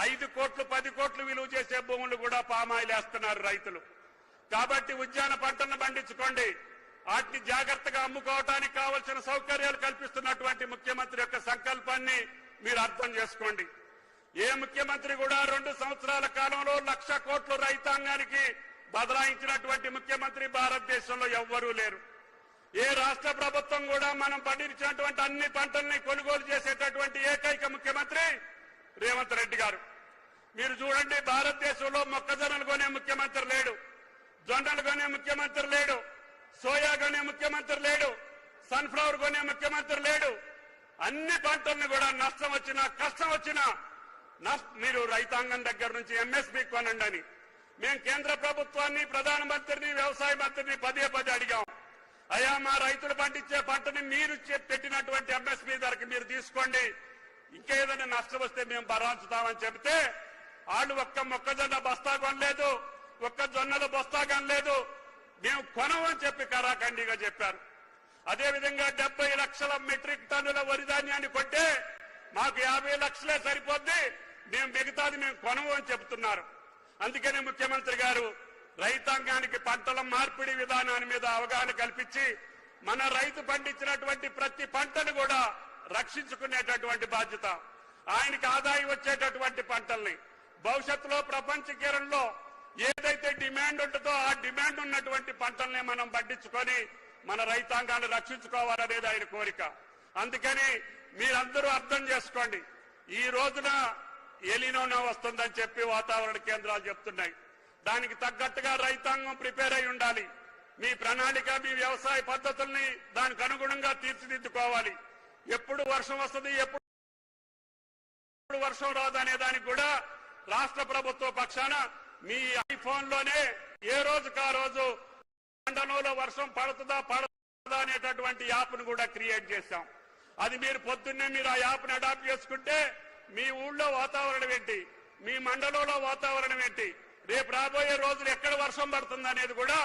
5 కోట్లు 10 కోట్లు విలువ చేసే భూములు కూడా పామాయిల్ వేస్తున్నారు రైతులు. కాబట్టి ఉద్యాన పంటలను పండించుకోండి. వాటిని జాగ్రత్తగా అమ్ముకోవడానికి కావలసిన సౌకర్యాలు కల్పిస్తున్నటువంటి ముఖ్యమంత్రి యొక్క సంకల్పాన్ని మీరు అర్థం చేసుకోండి. ఏ ముఖ్యమంత్రి కూడా 2 సంవత్సరాల కాలంలో 1,00,000 కోట్లు రైతాంగానికి బదలాయించినటువంటి ముఖ్యమంత్రి భారతదేశంలో ఎవ్వరూ లేరు. ఏ రాష్ట్ర ప్రభుత్వం కూడా మనం పండించినటువంటి అన్ని పంటల్ని కొనుగోలు చేసేటటువంటి ఏకైక ముఖ్యమంత్రి రేవంత్ రెడ్డి గారు. మీరు చూడండి, భారతదేశంలో మొక్కజొన్నలు కొనే ముఖ్యమంత్రి లేడు, జొన్నలు కొనే ముఖ్యమంత్రి లేడు, సోయా కొనే ముఖ్యమంత్రి లేడు, సన్ఫ్లవర్ కొనే ముఖ్యమంత్రి లేడు. అన్ని పంటలను కూడా నష్టం వచ్చినా కష్టం వచ్చినా మీరు రైతాంగం దగ్గర నుంచి ఎంఎస్పీ కొనండి అని మేము కేంద్ర ప్రభుత్వాన్ని, ప్రధానమంత్రిని, వ్యవసాయ మంత్రిని పదే అడిగాం. అయ్యా, మా రైతులు పండించే పంటని మీరు పెట్టినటువంటి ఎంఎస్పీ ధరకి మీరు తీసుకోండి, ఇంకేదైనా నష్టం వస్తే మేము భరాంచుతామని చెబితే వాళ్ళు ఒక్క మొక్కజొన్న బస్తా కొనలేదు, ఒక్క జొన్నల బస్తా కొనలేదు, మేము కొనమని చెప్పి కరాఖండిగా చెప్పారు. అదేవిధంగా 70 లక్షల మెట్రిక్ టన్నుల వరి ధాన్యాన్ని కొంటే మాకు 50 లక్షలే సరిపోద్ది, మేము మిగతాది మేము కొనము అని చెబుతున్నారు. అందుకని ముఖ్యమంత్రి గారు రైతాంగానికి పంటల మార్పిడి విధానాన్ని మీద అవగాహన కల్పించి మన రైతు పండించినటువంటి ప్రతి పంటను కూడా రక్షించుకునేటటువంటి బాధ్యత, ఆయనకి ఆదాయం వచ్చేటటువంటి పంటల్ని భవిష్యత్తులో ప్రపంచ కేరంలో ఏదైతే డిమాండ్ ఉంటుందో ఆ డిమాండ్ ఉన్నటువంటి పంటల్ని మనం పండించుకొని మన రైతాంగాన్ని రక్షించుకోవాలనేది ఆయన కోరిక. అందుకని మీరందరూ అర్థం చేసుకోండి, ఈ రోజున ఎలినోనా వస్తుందని చెప్పి వాతావరణ కేంద్రాలు చెప్తున్నాయి. దానికి తగ్గట్టుగా రైతాంగం ప్రిపేర్ అయి ఉండాలి. మీ ప్రణాళిక, మీ వ్యవసాయ పద్ధతుల్ని దానికి అనుగుణంగా తీర్చిదిద్దుకోవాలి. ఎప్పుడు వర్షం వస్తుంది, ఎప్పుడు వర్షం రాదు అనే దానికి కూడా రాష్ట్ర ప్రభుత్వ పక్షాన మీ ఐఫోన్లోనే ఏ రోజుకా రోజు మండలంలో వర్షం పడుతుందా అనేటటువంటి యాప్ను కూడా క్రియేట్ చేశాం. అది మీరు పొద్దున్నే మీరు ఆ యాప్ను అడాప్ట్ చేసుకుంటే మీ ఊళ్ళో వాతావరణం ఏంటి, మీ మండలంలో వాతావరణం ఏంటి, రేపు రాబోయే రోజులు ఎక్కడ వర్షం పడుతుంది అనేది కూడా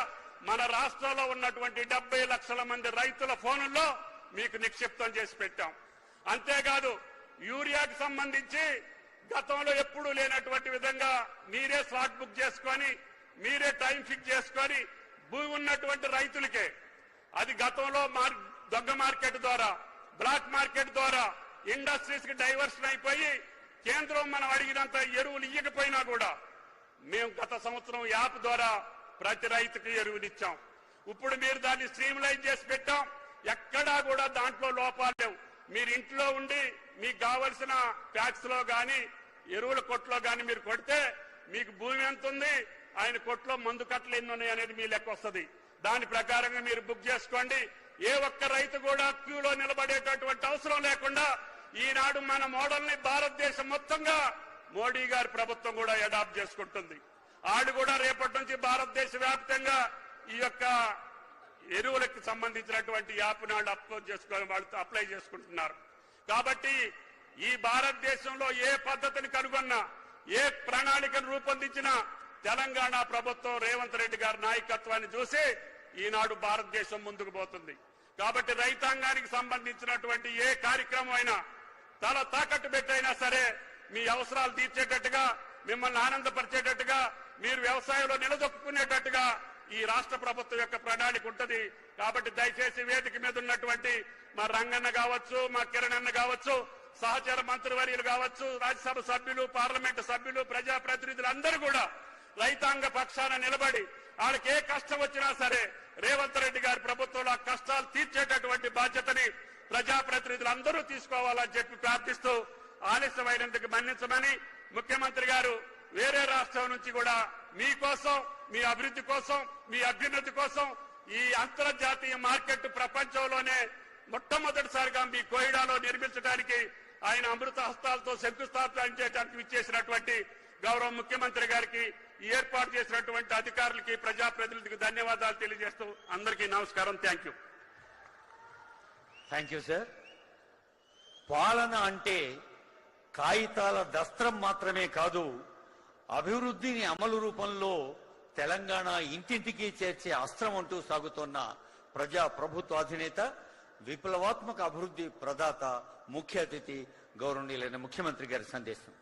మన రాష్ట్రంలో ఉన్నటువంటి 70 లక్షల మంది రైతుల ఫోనుల్లో మీకు నిక్షిప్తం చేసి పెట్టాం. అంతేకాదు, యూరియాకి సంబంధించి గతంలో ఎప్పుడూ లేనటువంటి విధంగా మీరే స్లాట్ బుక్ చేసుకొని మీరే టైం ఫిక్స్ చేసుకొని భూమి ఉన్నటువంటి రైతులకే, అది గతంలో దొంగ మార్కెట్ ద్వారా, బ్లాక్ మార్కెట్ ద్వారా ఇండస్ట్రీస్ కి డైవర్షన్ అయిపోయి కేంద్రం మనం అడిగినంత ఎరువులు ఇవ్వకపోయినా కూడా మేము గత సంవత్సరం యాప్ ద్వారా ప్రతి రైతుకి ఎరువునిచ్చాం. ఇప్పుడు మీరు దాన్ని స్ట్రీమ్లైన్ చేసి పెట్టాం. ఎక్కడా కూడా దాంట్లో లోపాలు లేవు. మీరు ఇంట్లో ఉండి మీకు కావలసిన ప్యాక్స్ లో గాని ఎరువుల కొట్లో గాని మీరు కొడితే మీకు భూమి ఎంత ఉంది, ఆయన కొట్లో మందు కట్టలు ఎన్ని ఉన్నాయి అనేది మీ లెక్క వస్తుంది. దాని ప్రకారంగా మీరు బుక్ చేసుకోండి. ఏ ఒక్క రైతు కూడా క్యూలో నిలబడేటటువంటి అవసరం లేకుండా ఈనాడు మన మోడల్ని భారతదేశం మొత్తంగా మోడీ గారి ప్రభుత్వం కూడా అడాప్ట్ చేసుకుంటుంది. వాళ్ళు కూడా రేపటి నుంచి భారతదేశ వ్యాప్తంగా ఈ యొక్క ఎరువులకు సంబంధించినటువంటి యాప్ నాడు అప్లోడ్ చేసుకొని వాళ్ళు అప్లై చేసుకుంటున్నారు. కాబట్టి ఈ భారతదేశంలో ఏ పద్ధతిని కనుగొన్నా, ఏ ప్రణాళికను రూపొందించినా తెలంగాణ ప్రభుత్వం రేవంత్ రెడ్డి గారి నాయకత్వాన్ని చూసి ఈనాడు భారతదేశం ముందుకు పోతుంది. కాబట్టి రైతాంగానికి సంబంధించినటువంటి ఏ కార్యక్రమం అయినా తల తాకట్టు పెట్టైనా సరే మీ అవసరాలు తీర్చేటట్టుగా, మిమ్మల్ని ఆనందపరిచేటట్టుగా, మీరు వ్యవసాయంలో నిలదొక్కునేటట్టుగా ఈ రాష్ట్ర ప్రభుత్వం యొక్క ప్రణాళిక ఉంటుంది. కాబట్టి దయచేసి వేదిక మీద ఉన్నటువంటి మా రంగన్న కావచ్చు, మా కిరణ్ అన్న కావచ్చు, సహచర మంత్రివర్యులు కావచ్చు, రాజ్యసభ సభ్యులు, పార్లమెంటు సభ్యులు, ప్రజాప్రతినిధులు అందరూ కూడా రైతాంగ పక్షాన నిలబడి వాళ్ళకి ఏ కష్టం వచ్చినా సరే రేవంత్ రెడ్డి గారి ప్రభుత్వంలో ఆ కష్టాలు తీర్చేటటువంటి బాధ్యతని ప్రజాప్రతినిధులు అందరూ తీసుకోవాలని చెప్పి ప్రార్థిస్తూ ఆలస్యమైనందుకు మన్నించమని ముఖ్యమంత్రి గారు వేరే రాష్ట్రం నుంచి కూడా మీకోసం, మీ అభివృద్ధి కోసం, మీ అభ్యున్నతి కోసం ఈ అంతర్జాతీయ మార్కెట్ ప్రపంచంలోనే మొట్టమొదటిసారిగా మీ కోయిడాలో నిర్మించడానికి ఆయన అమృత హస్తాలతో శంకుస్థాపన చేయడానికి ఇచ్చేసినటువంటి గౌరవ ముఖ్యమంత్రి గారికి, ఈ ఏర్పాటు చేసినటువంటి అధికారులకి, ప్రజాప్రతినిధులకు ధన్యవాదాలు తెలియజేస్తూ అందరికీ నమస్కారం. Thank you sir. పాలన అంటే కాగితాల దస్త్రం మాత్రమే కాదు, అభివృద్ధిని అమలు రూపంలో తెలంగాణ ఇంటింటికి చేర్చే అస్త్రం అంటూ సాగుతున్న ప్రజా ప్రభుత్వ అధినేత, విప్లవాత్మక అభివృద్ధి ప్రదాత, ముఖ్య అతిథి గౌరవనీయులైన ముఖ్యమంత్రి గారి సందేశం.